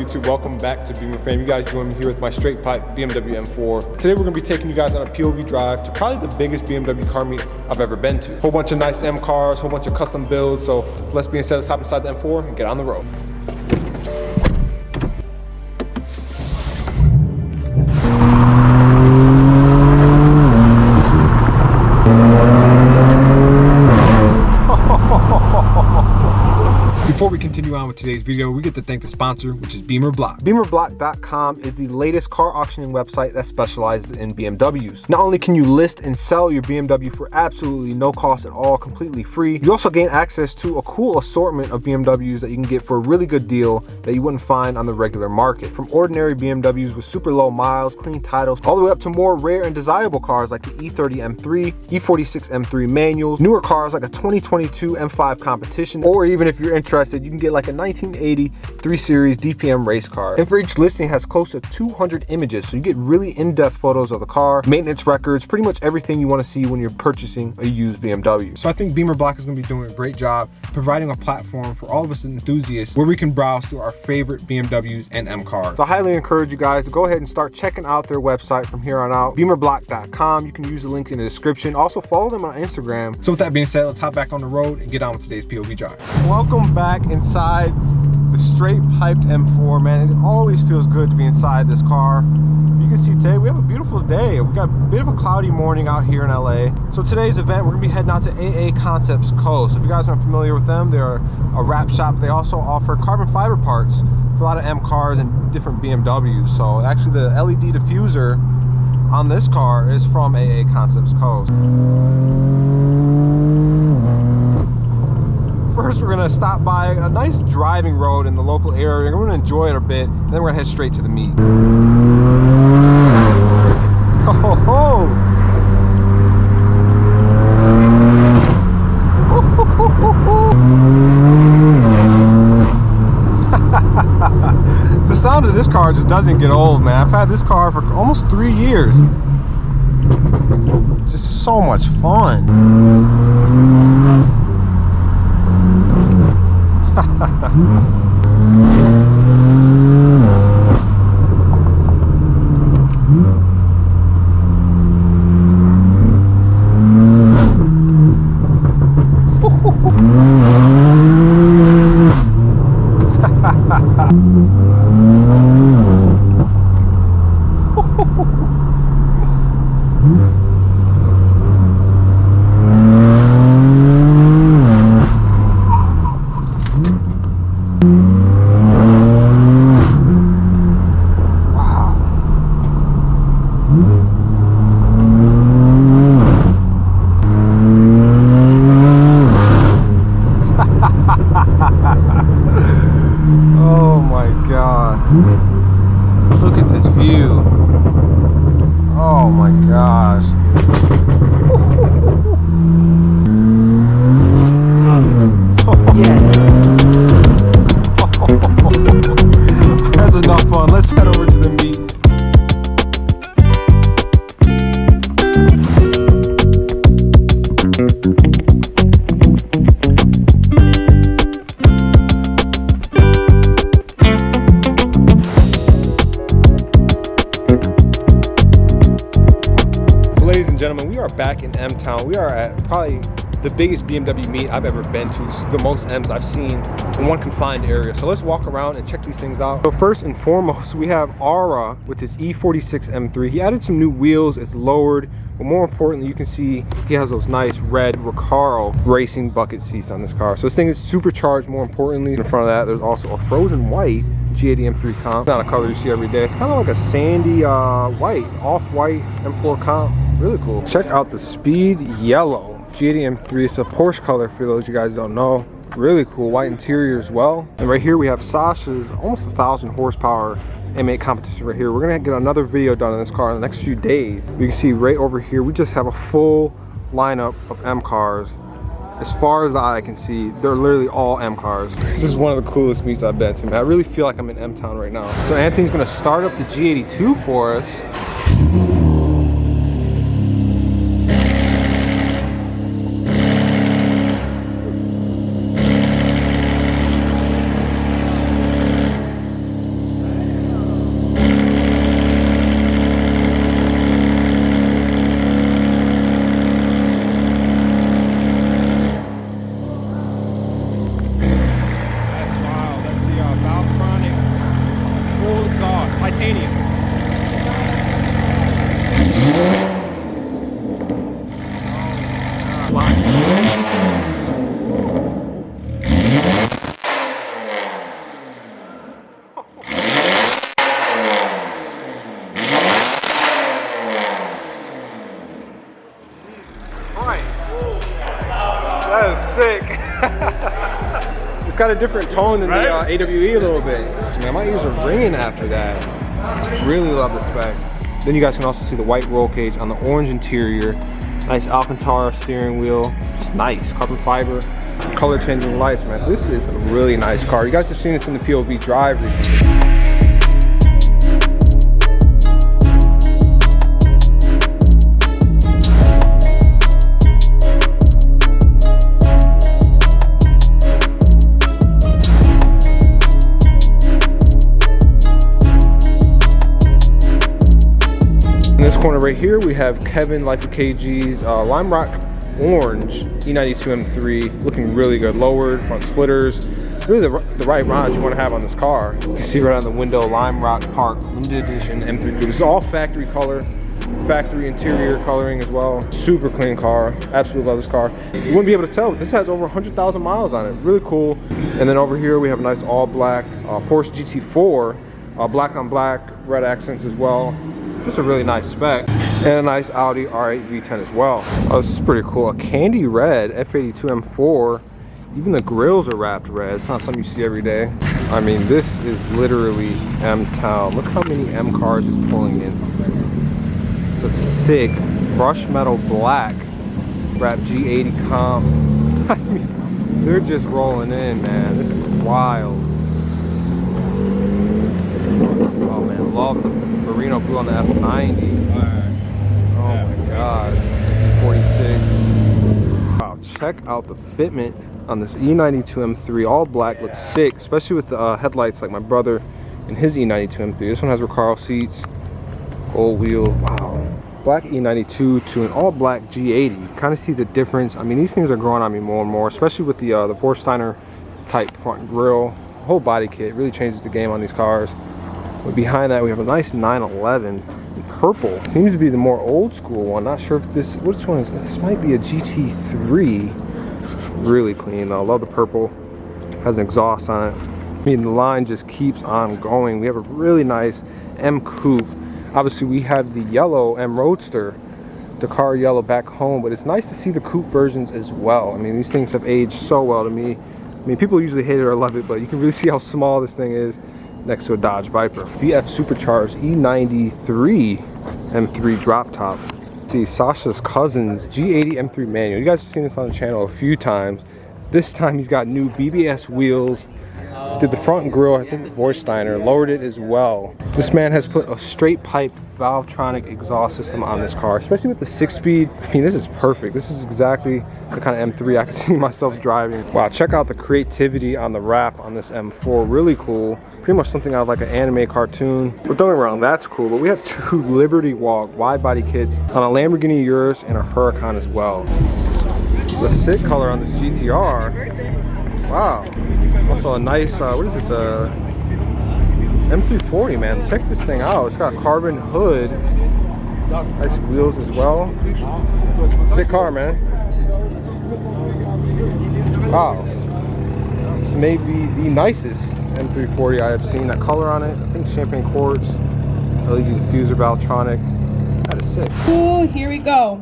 YouTube, welcome back to Beemer Fam. You guys join me here with my straight pipe BMW M4. Today we're going to be taking you guys on a POV drive to probably the biggest BMW car meet I've ever been to. Whole bunch of nice M cars, whole bunch of custom builds. So let's be instead, let's hop inside the M4 and get on the road. Before we continue on with today's video, we get to thank the sponsor, which is Beemer Blaque. BeemerBlaque.com is the latest car auctioning website that specializes in BMWs. Not only can you list and sell your BMW for absolutely no cost at all, completely free, you also gain access to a cool assortment of BMWs that you can get for a really good deal that you wouldn't find on the regular market. From ordinary BMWs with super low miles, clean titles, all the way up to more rare and desirable cars like the E30 M3, E46 M3 manuals, newer cars like a 2022 M5 competition, or even if you're interested, you can get like a 1980 3 Series DPM race car. And for each listing has close to 200 images, so you get really in-depth photos of the car, maintenance records, pretty much everything you want to see when you're purchasing a used BMW. So I think Beemer Blaque is going to be doing a great job providing a platform for all of us enthusiasts where we can browse through our favorite BMWs and M cars. So I highly encourage you guys to go ahead and start checking out their website from here on out, BeemerBlaque.com. You can use the link in the description. Also follow them on Instagram. So with that being said, let's hop back on the road and get on with today's POV drive. Welcome back inside the straight piped M4, man. It always feels good to be inside this car. You can see today we have a beautiful day. We got a bit of a cloudy morning out here in LA. So today's event, we're gonna be heading out to AA Concepts Co. So if you guys aren't familiar with them, they're a wrap shop. They also offer carbon fiber parts for a lot of M cars and different BMWs. So actually the LED diffuser on this car is from AA Concepts Co. First, we're gonna stop by a nice driving road in the local area. We're gonna enjoy it a bit, and then we're gonna head straight to the meet. Ho, ho, The sound of this car just doesn't get old, man. I've had this car for almost 3 years. Just so much fun. Oh my God. Look at this view. Oh my gosh. That's enough fun. Let's head over to the meet. Ladies and gentlemen, we are back in M Town. We are at probably the biggest BMW meet I've ever been to. This is the most M's I've seen in one confined area. So let's walk around and check these things out. So first and foremost, we have Aura with his E46 M3. He added some new wheels. It's lowered, but more importantly, you can see he has those nice red Recaro racing bucket seats on this car. So this thing is supercharged. More importantly, in front of that, there's also a frozen white G80 M3 comp. It's not a color you see every day. It's kind of like a sandy white, off-white M4 comp. Really cool. Check out the speed yellow G80 M3. It's a Porsche color for those you guys don't know. Really cool, white interior as well. And right here we have Sasha's almost 1,000 horsepower M8 competition right here. We're gonna get another video done on this car in the next few days. You can see right over here, we just have a full lineup of M cars. As far as the eye can see, they're literally all M cars. This is one of the coolest meets I've been to, man. I really feel like I'm in M Town right now. So Anthony's gonna start up the G82 for us. Titanium. That is sick. It's got a different tone than the AWE a little bit. Man, my ears are ringing after that. Really love the spec. Then you guys can also see the white roll cage on the orange interior. Nice Alcantara steering wheel. Just nice. Carbon fiber. Color changing lights, man. This is a really nice car. You guys have seen this in the POV drive recently. In this corner right here, we have Kevin Life of KG's Lime Rock Orange E92 M3, looking really good. Lowered, front splitters, really the right rounds you want to have on this car. You see right on the window, Lime Rock Park Limited Edition M3. This is all factory color, factory interior coloring as well. Super clean car. Absolutely love this car. You wouldn't be able to tell, but this has over 100,000 miles on it. Really cool. And then over here we have a nice all black Porsche GT4, black on black, red accents as well. Just a really nice spec. And a nice Audi R8 V10 as well. Oh, this is pretty cool. A candy red F82 M4. Even the grills are wrapped red. It's not something you see every day. I mean, this is literally M Town. Look how many M cars it's pulling in. It's a sick brushed metal black wrap G80 comp. I mean, they're just rolling in, man. This is wild. Oh man, love the Merino blue on the F90. Oh my god. 46. Wow, check out the fitment on this E92 M3. All black, looks sick, especially with the headlights like my brother and his E92 M3. This one has Recaro seats, gold wheel. Wow. Black E92 to an all black G80. Kind of see the difference. I mean, these things are growing on me more and more, especially with the Vorsteiner type front grille. The whole body kit really changes the game on these cars. But behind that we have a nice 911 in purple. Seems to be the more old school one. Not sure if this, which one is this? Might be a GT3. Really clean though. Love the purple. Has an exhaust on it. I mean, the line just keeps on going. We have a really nice M Coupe. Obviously we have the yellow M Roadster, the car yellow back home, but it's nice to see the coupe versions as well. I mean, these things have aged so well to me. I mean, people usually hate it or love it, but you can really see how small this thing is next to a Dodge Viper. VF supercharged E93 M3 drop top. See Sasha's cousin's G80 M3 manual. You guys have seen this on the channel a few times. This time he's got new BBS wheels. Did the front grille, I think Vorsteiner, lowered it as well. This man has put a straight pipe Valvetronic exhaust system on this car, especially with the 6-speeds. I mean, this is perfect. This is exactly the kind of M3 I can see myself driving. Wow, check out the creativity on the wrap on this M4. Really cool. Pretty much something out of like an anime cartoon. But don't get me wrong, that's cool. But we have two Liberty Walk wide body kits on a Lamborghini Urus and a Huracan as well. The sick color on this GTR. Wow. Also a nice, what is this, M340, man. Check this thing out. It's got a carbon hood. Nice wheels as well. Sick car, man. Wow. This may be the nicest M340 I have seen. That color on it, I think champagne quartz, LED diffuser, Valvetronic. That is sick. Ooh, here we go.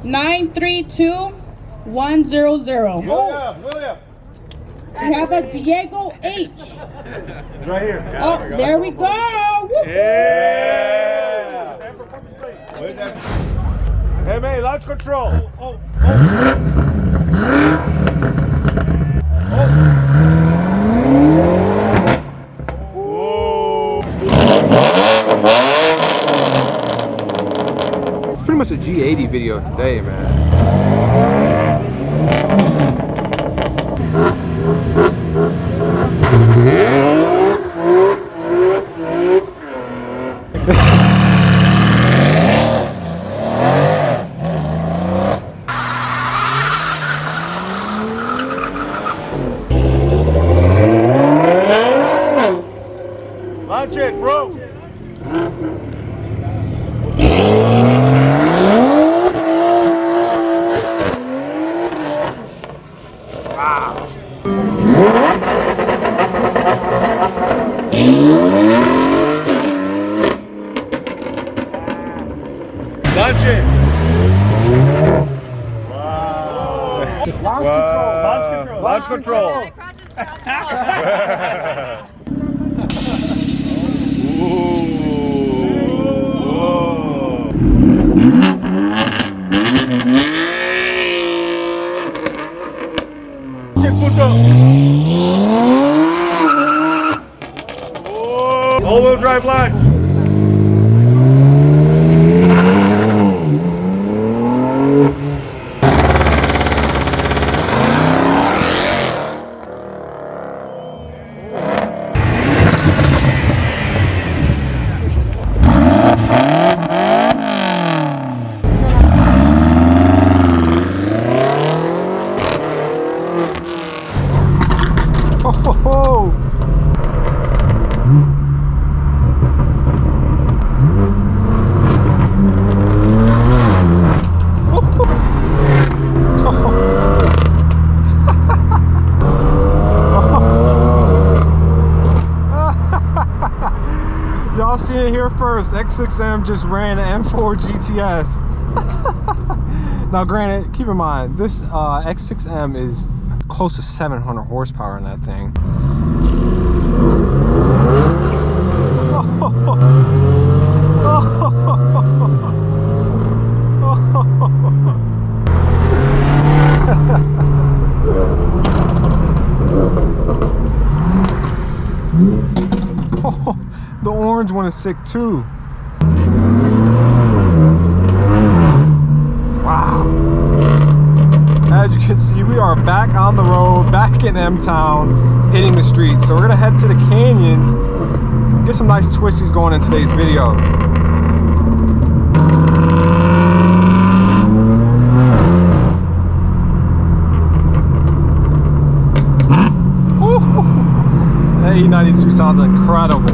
932100. William. We have a Diego H. Right here. Oh, there we go. Yeah. Hey, launch control. Pretty much a G80 video today, man. Launch it, bro. Launch it. Wow. Launch control. All-wheel drive launch. Y'all seen it here first. X6M just ran an M4 GTS. Now granted, keep in mind, this X6M is close to 700 horsepower in that thing. The orange one is sick too. Wow. As you can see, we are back on the road, back in M Town, hitting the streets. So we're gonna head to the canyons, get some nice twisties going in today's video. That E92 sounds incredible.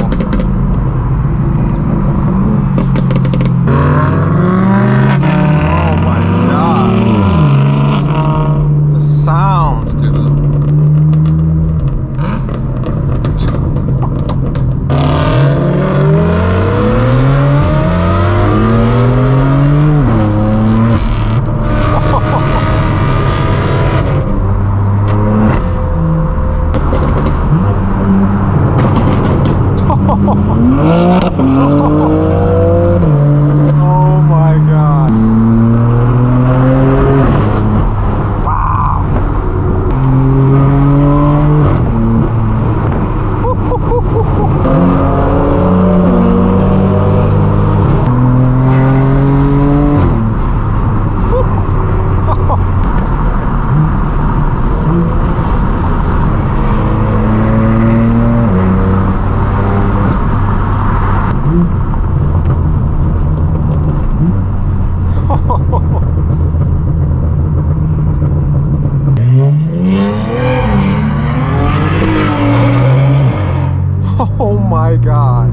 Oh my God.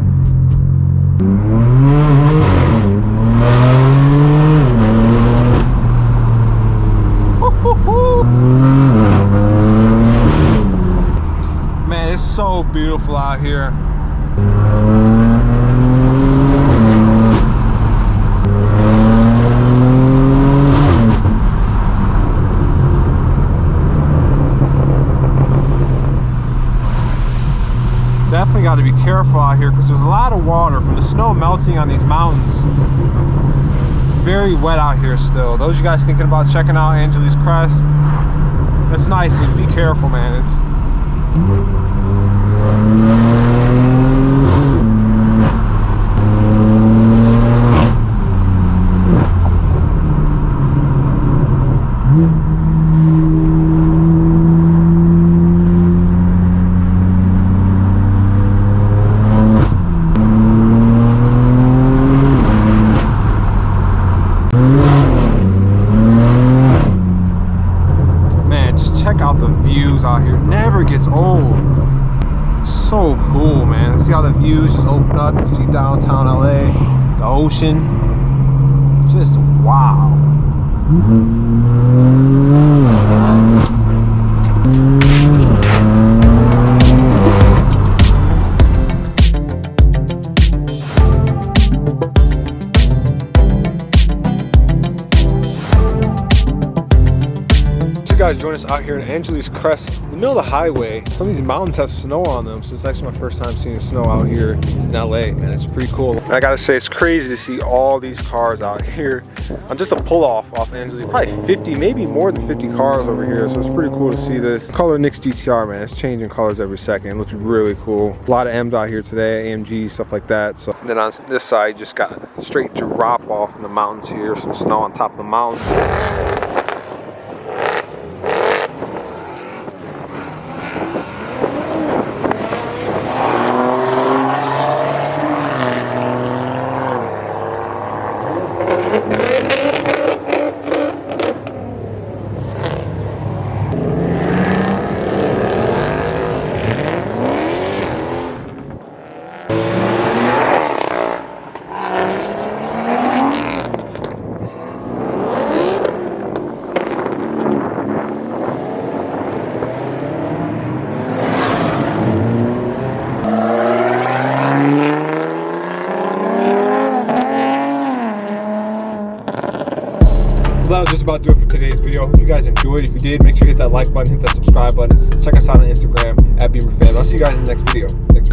Man, it's so beautiful out here. got to be careful out here because there's a lot of water from the snow melting on these mountains. It's very wet out here still. Those of you guys thinking about checking out Angeles Crest, it's nice, but be careful, man. Check out the views out here. Never gets old. It's so cool, man. See how the views just open up. You see downtown LA, the ocean. Just wow. Guys, join us out here in Angeles Crest, in the middle of the highway. Some of these mountains have snow on them, so it's actually my first time seeing snow out here in LA, and it's pretty cool. And I gotta say, it's crazy to see all these cars out here on just a pull-off off Angeles. Probably 50, maybe more than 50 cars over here, so it's pretty cool to see this. Color Nick's GTR, man, it's changing colors every second. It looks really cool. A lot of M's out here today, AMG, stuff like that. So then on this side, just got straight drop off in the mountains here, some snow on top of the mountains. So that was just about to do it for today's video. Hope you guys enjoyed. If you did, make sure you hit that like button, hit that subscribe button. Check us out on Instagram at Beemer Fam. I'll see you guys in the next video.